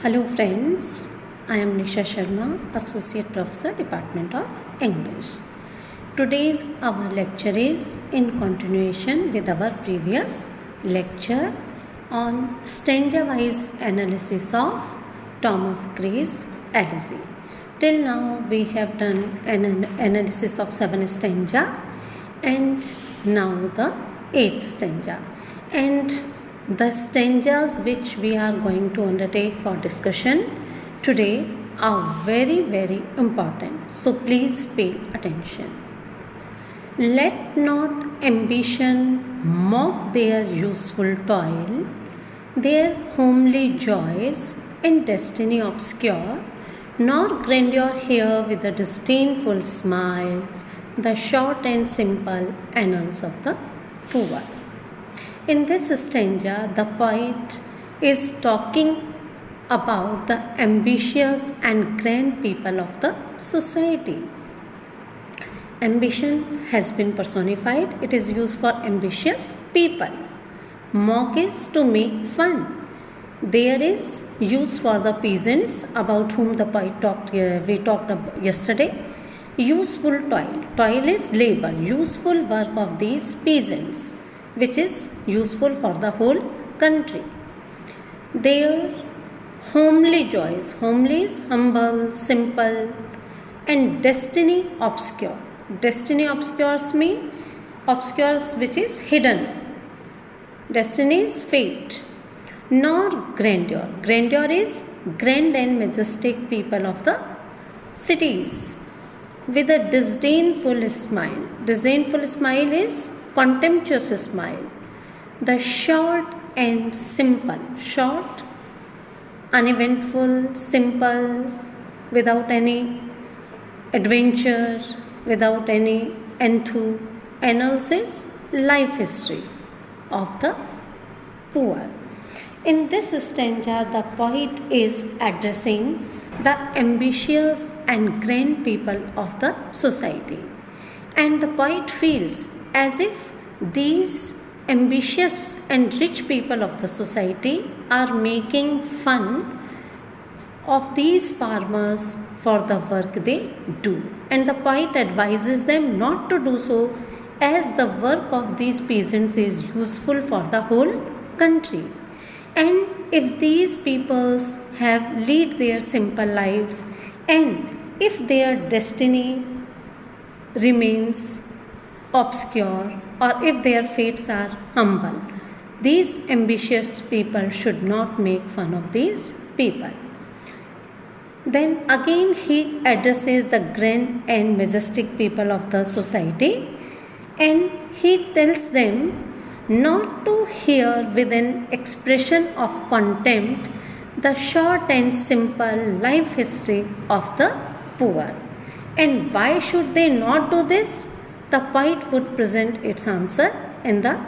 Hello friends, I am Nisha Sharma, Associate Professor, Department of English. Today's our lecture is in continuation with our previous lecture on stanza-wise analysis of Thomas Gray's Elegy. Till now we have done an analysis of 7 stanza and now the 8th stanza. And the stanzas which we are going to undertake for discussion today are very important. So please pay attention. Let not ambition mock their useful toil, their homely joys and destiny obscure, nor grandeur here with a disdainful smile the short and simple annals of the poor. In this stanza, the poet is talking about the ambitious and grand people of the society. Ambition has been personified. It is used for ambitious people. Mock is to make fun. There is use for the peasants about whom the poet talked. We talked about yesterday. Useful toil. Toil is labor. Useful work of these peasants, which is useful for the whole country. Their homely joys, homely is humble, simple, and destiny obscure. Destiny obscures mean obscures which is hidden. Destiny is fate. Nor grandeur. Grandeur is grand and majestic people of the cities with a disdainful smile. Disdainful smile is contemptuous smile. The short and simple. Short, uneventful, simple, without any adventure, without any analysis, life history of the poor. In this stanza, the poet is addressing the ambitious and grand people of the society. And the poet feels as if these ambitious and rich people of the society are making fun of these farmers for the work they do. And the poet advises them not to do so, as the work of these peasants is useful for the whole country. And if these peoples have lead their simple lives, and if their destiny remains obscure, or if their fates are humble, these ambitious people should not make fun of these people. Then again he addresses the grand and majestic people of the society, and he tells them not to hear with an expression of contempt the short and simple life history of the poor. And why should they not do this? The poet would present its answer in the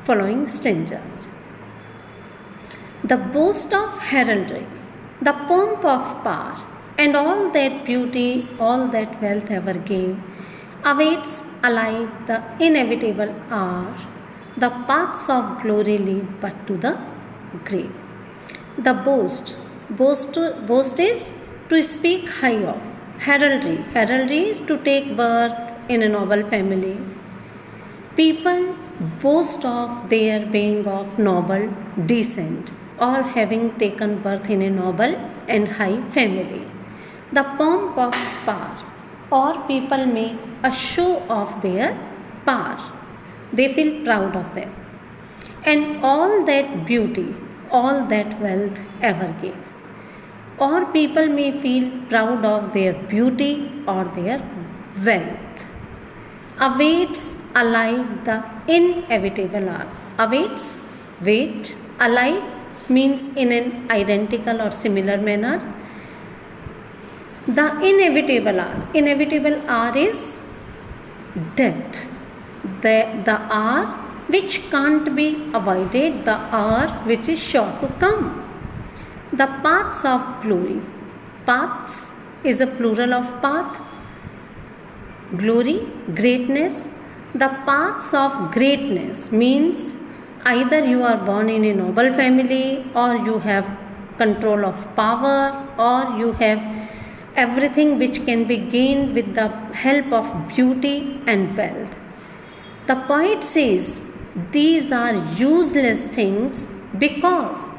following stanzas. The boast of heraldry, the pomp of power, and all that beauty, all that wealth ever gave, awaits alike the inevitable hour. The paths of glory lead but to the grave. The boast is to speak high of. Heraldry is to take birth in a noble family. People boast of their being of noble descent or having taken birth in a noble and high family. The pomp of power, or people make a show of their power. They feel proud of them. And all that beauty, all that wealth ever gave. Or people may feel proud of their beauty or their wealth. Awaits alike the inevitable hour. Awaits, wait, alike means in an identical or similar manner. The inevitable hour. Inevitable hour is death. The hour which can't be avoided, the hour which is sure to come. The paths of glory. Paths is a plural of path. Glory, greatness. The paths of greatness means either you are born in a noble family or you have control of power, or you have everything which can be gained with the help of beauty and wealth. The poet says these are useless things because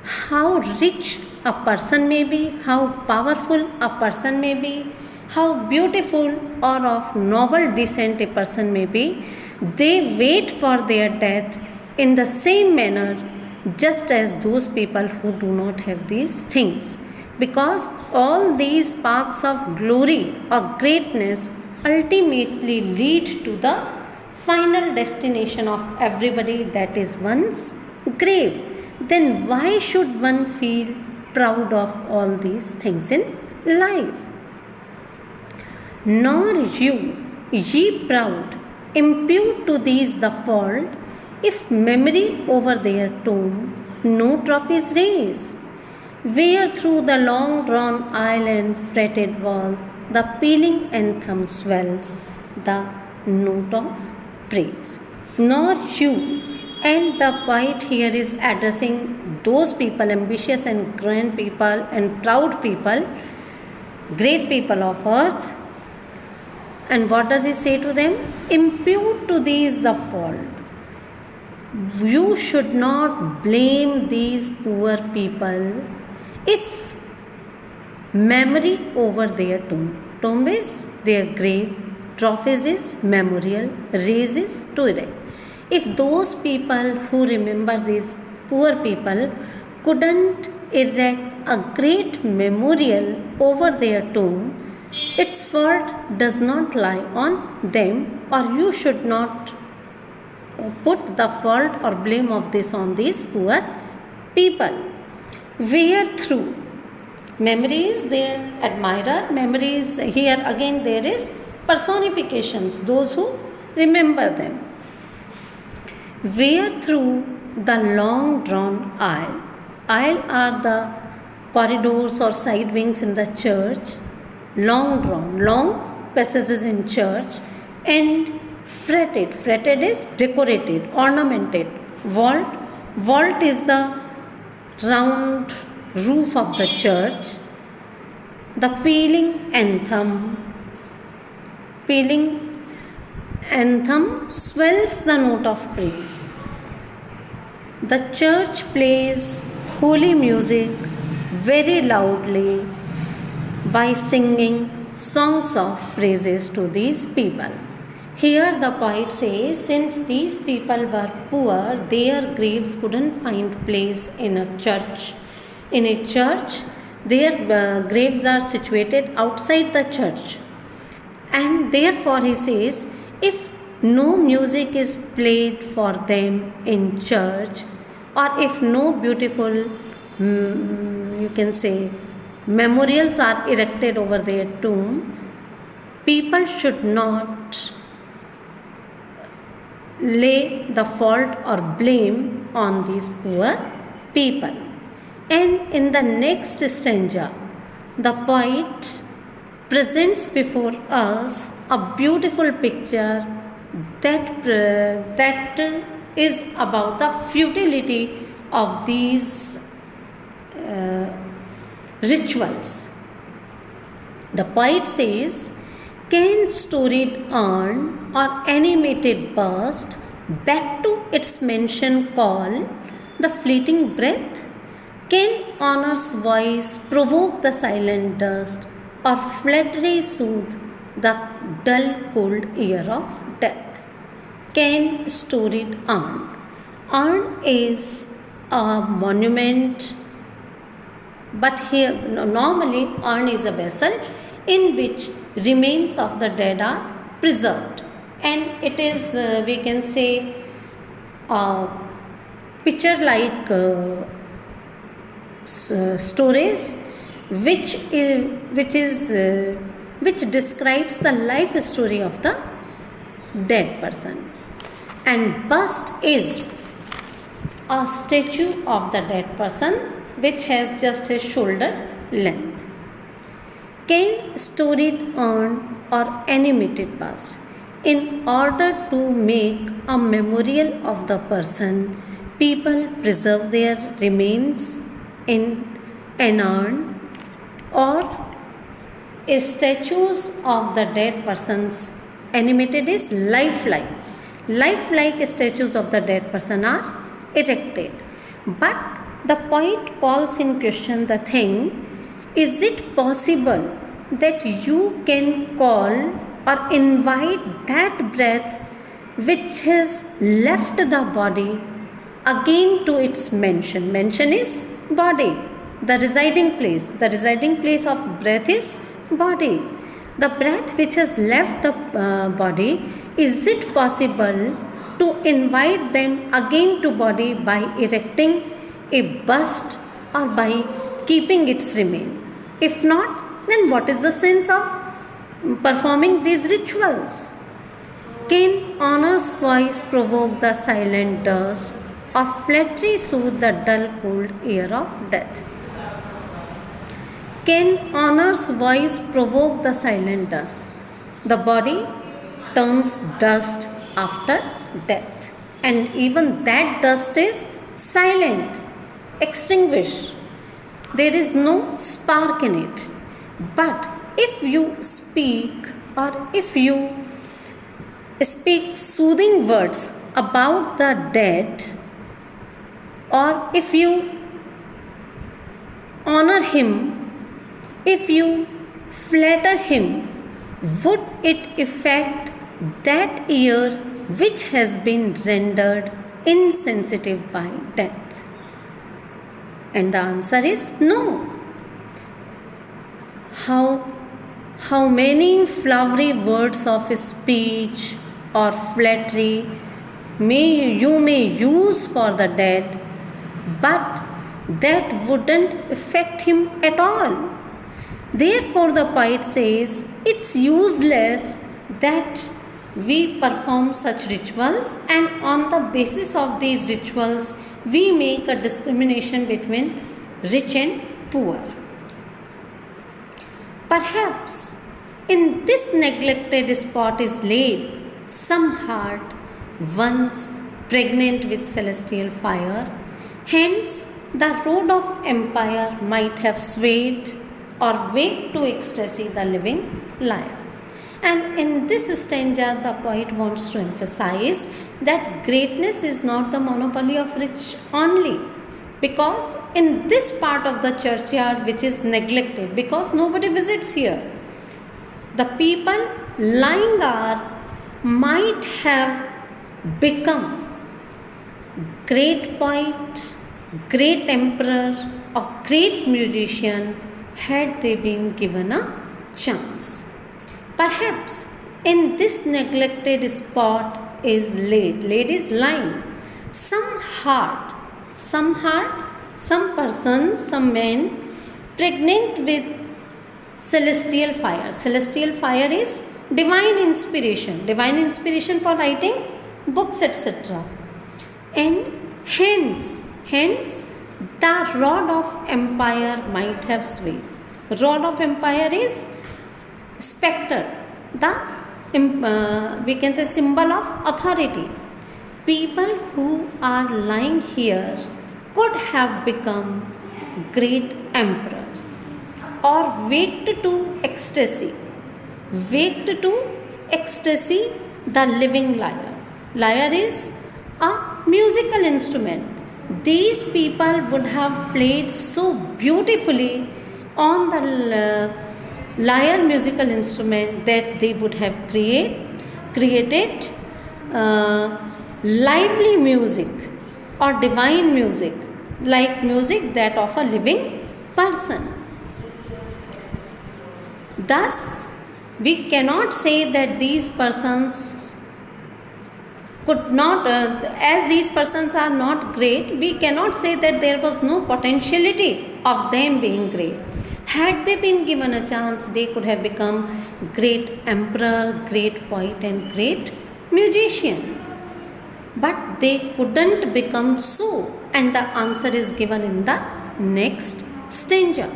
how rich a person may be, how powerful a person may be, how beautiful or of noble descent a person may be, they wait for their death in the same manner just as those people who do not have these things. Because all these paths of glory or greatness ultimately lead to the final destination of everybody, that is one's grave. Then why should one feel proud of all these things in life? Nor you, ye proud, impute to these the fault, if memory over their tomb no trophies raise. Where through the long drawn aisle and fretted wall the pealing anthem swells the note of praise. Nor you, and the poet here is addressing those people, ambitious and grand people and proud people, great people of earth. And what does he say to them? Impute to these the fault. You should not blame these poor people if memory over their tomb. Tomb is their grave, trophies is memorial, raise is to erect. If those people who remember these poor people couldn't erect a great memorial over their tomb, its fault does not lie on them, or you should not put the fault or blame of this on these poor people. Where through, memory is their admirer, memory is here again there is personifications, those who remember them. Where through the long drawn aisle, aisle are the corridors or side wings in the church, long drawn, long passages in church, and fretted is decorated, ornamented. Vault is the round roof of the church. The pealing anthem swells the note of praise. The church plays holy music very loudly by singing songs of praises to these people. Here the poet says, since these people were poor, their graves couldn't find place in a church. In a church, their graves are situated outside the church. And therefore he says, if no music is played for them in church, or if no beautiful, you can say, memorials are erected over their tomb, people should not lay the fault or blame on these poor people. And in the next stanza, the poet presents before us a beautiful picture that is about the futility of these rituals. The poet says, can storied urn or animated bust back to its mention call the fleeting breath? Can honor's voice provoke the silent dust, or flattery soothe the dull cold ear of death? Can storied urn? Urn is a monument, but here normally urn is a vessel in which remains of the dead are preserved, and it is we can say a picture like storage which describes the life story of the dead person. And bust is a statue of the dead person which has just a shoulder length. Can storied urn or animated bust? In order to make a memorial of the person, people preserve their remains in an urn, or statues of the dead persons animated is lifelike. Lifelike statues of the dead person are erected. But the poet calls in question the thing, is it possible that you can call or invite that breath which has left the body again to its mansion? Mansion is body, the residing place. The residing place of breath is body. The breath which has left the body, is it possible to invite them again to body by erecting a bust or by keeping its remain? If not, then what is the sense of performing these rituals? Can honor's voice provoke the silent dust, or flattery soothe the dull cold air of death? Can honor's voice provoke the silent dust? The body turns dust after death, and even that dust is silent, extinguished. There is no spark in it. But if you speak, or if you speak soothing words about the dead, or if you honor him, if you flatter him, would it affect that ear which has been rendered insensitive by death? And the answer is no. How many flowery words of speech or flattery you may use for the dead, but that wouldn't affect him at all. Therefore, the poet says it's useless that we perform such rituals, and on the basis of these rituals, we make a discrimination between rich and poor. Perhaps in this neglected spot is laid some heart once pregnant with celestial fire. Hence, the road of empire might have swayed or waked to ecstasy the living lyre. And in this stanza, the poet wants to emphasize that greatness is not the monopoly of rich only. Because in this part of the churchyard which is neglected, because nobody visits here, the people lying are might have become great poet, great emperor, or great musician had they been given a chance. Perhaps in this neglected spot is laid is lying some heart, some person, some man pregnant with celestial fire. Celestial fire is divine inspiration for writing books, etc. And hence the rod of empire might have swayed. Rod of empire is spectre, we can say symbol of authority. People who are lying here could have become great emperor, or waked to ecstasy the living lyre. Lyre is a musical instrument. These people would have played so beautifully on the lyre musical instrument that they would have created lively music or divine music, like music that of a living person. Thus, we cannot say that these persons could not, as these persons are not great, we cannot say that there was no potentiality of them being great. Had they been given a chance, they could have become great emperor, great poet, and great musician. But they couldn't become so, and the answer is given in the next stanza.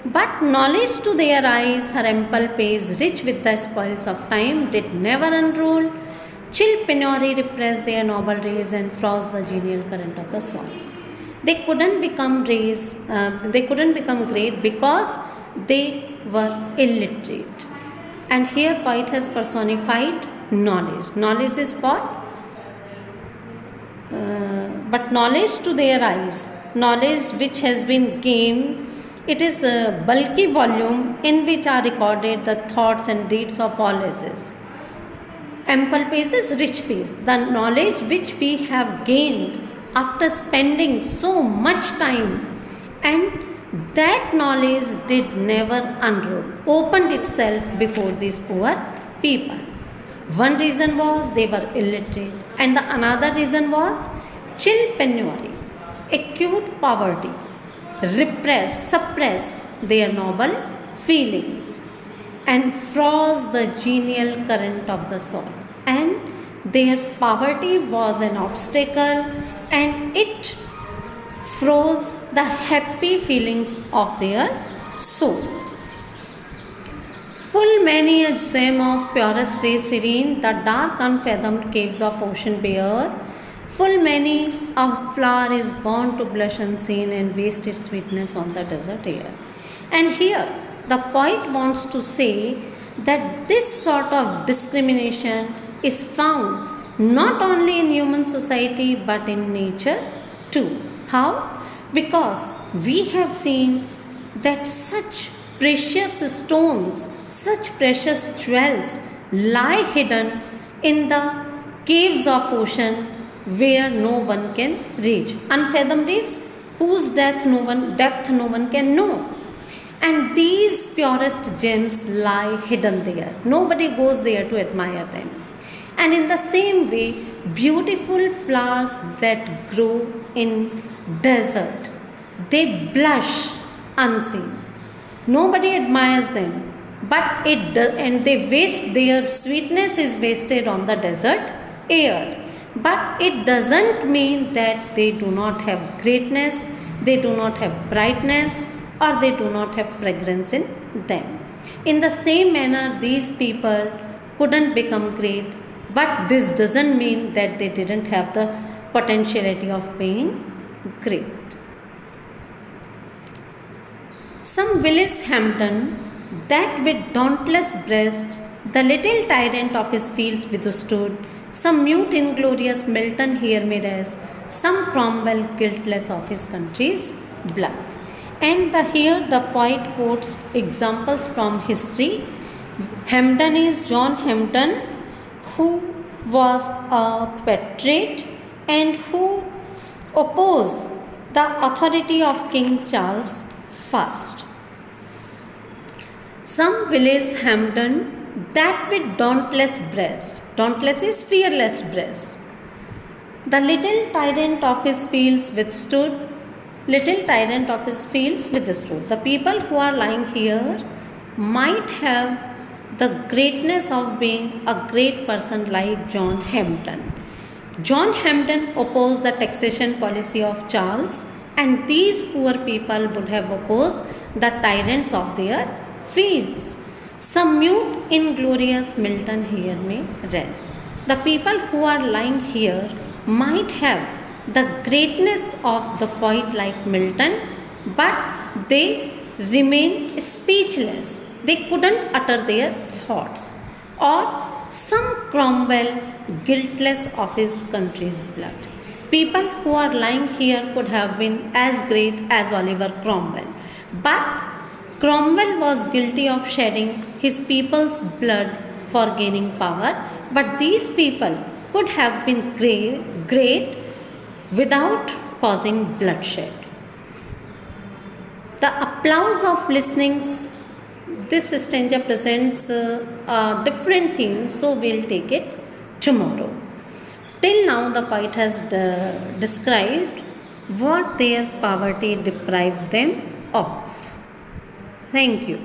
But knowledge to their eyes, her ample pays, rich with the spoils of time, did never unroll. Chill penury repress their noble rays and frost the genial current of the soul. They couldn't become great because they were illiterate. And here poet has personified knowledge. Knowledge is what? But knowledge to their eyes, knowledge which has been gained, it is a bulky volume in which are recorded the thoughts and deeds of all ages. Ample pages, rich page. The knowledge which we have gained after spending so much time, and that knowledge did never unroll, opened itself before these poor people. One reason was they were illiterate, and the another reason was chill penury, acute poverty, suppress their noble feelings, and froze the genial current of the soul. And their poverty was an obstacle, and it froze the happy feelings of their soul. Full many a gem of purest ray serene, the dark unfathomed caves of ocean bare. Full many a flower is born to blush unseen and waste its sweetness on the desert air. And here the poet wants to say that this sort of discrimination is found not only in human society but in nature too. How? Because we have seen that such precious stones, such precious jewels lie hidden in the caves of ocean where no one can reach. Unfathomed is whose depth no one can know. And these purest gems lie hidden there. Nobody goes there to admire them. And in the same way, beautiful flowers that grow in desert, they blush unseen. Nobody admires them, but they waste, their sweetness is wasted on the desert air. But it doesn't mean that they do not have greatness, they do not have brightness, or they do not have fragrance in them. In the same manner, these people couldn't become great, but this doesn't mean that they didn't have the potentiality of being great. Some Willis Hampden, that with dauntless breast the little tyrant of his fields withstood, some mute inglorious Milton here may rest, some Cromwell guiltless of his country's blood. And here the poet quotes examples from history. Hampden is John Hampden, who was a patriot and who opposed the authority of King Charles I. Some Willis Hampden, that with dauntless breast, dauntless is fearless breast, the little tyrant of his fields withstood. The people who are lying here might have the greatness of being a great person like John Hampden. John Hampden opposed the taxation policy of Charles, and these poor people would have opposed the tyrants of their fields. Some mute inglorious Milton here may rest. The people who are lying here might have the greatness of the poet like Milton, but they remain speechless. They couldn't utter their thoughts. Or some Cromwell guiltless of his country's blood. People who are lying here could have been as great as Oliver Cromwell, but Cromwell was guilty of shedding his people's blood for gaining power, but these people could have been great without causing bloodshed. The applause of listenings, this stanza presents a different theme, so we'll take it tomorrow. Till now, the poet has described what their poverty deprived them of. Thank you.